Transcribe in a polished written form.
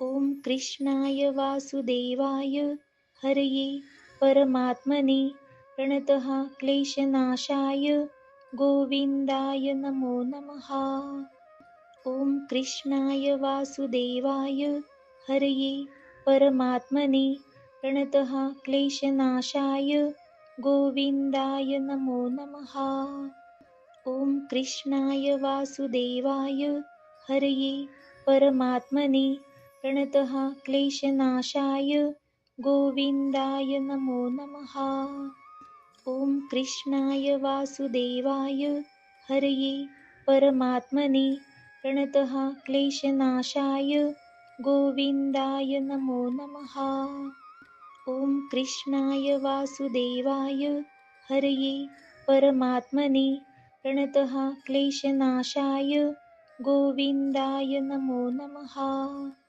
ॐ कृष्णाय वासुदेवाय हरये परमात्मने प्रणतः क्लेशनाशाय गोविन्दाय नमो नमः। ॐ कृष्णाय वासुदेवाय हरये परमात्मने प्रणतः क्लेशनाशाय गोविन्दाय नमो नमः। ॐ कृष्णाय वासुदेवाय हरये परमात्मने प्रणतः क्लेशनाशाय गोविन्दाय नमो नमः। ॐ कृष्णाय वासुदेवाय हरये परमात्मने प्रणतः क्लेशनाशाय गोविन्दाय नमो नमः। ॐ कृष्णाय वासुदेवाय हरये परमात्मने प्रणतः क्लेशनाशाय गोविन्दाय नमो नमः।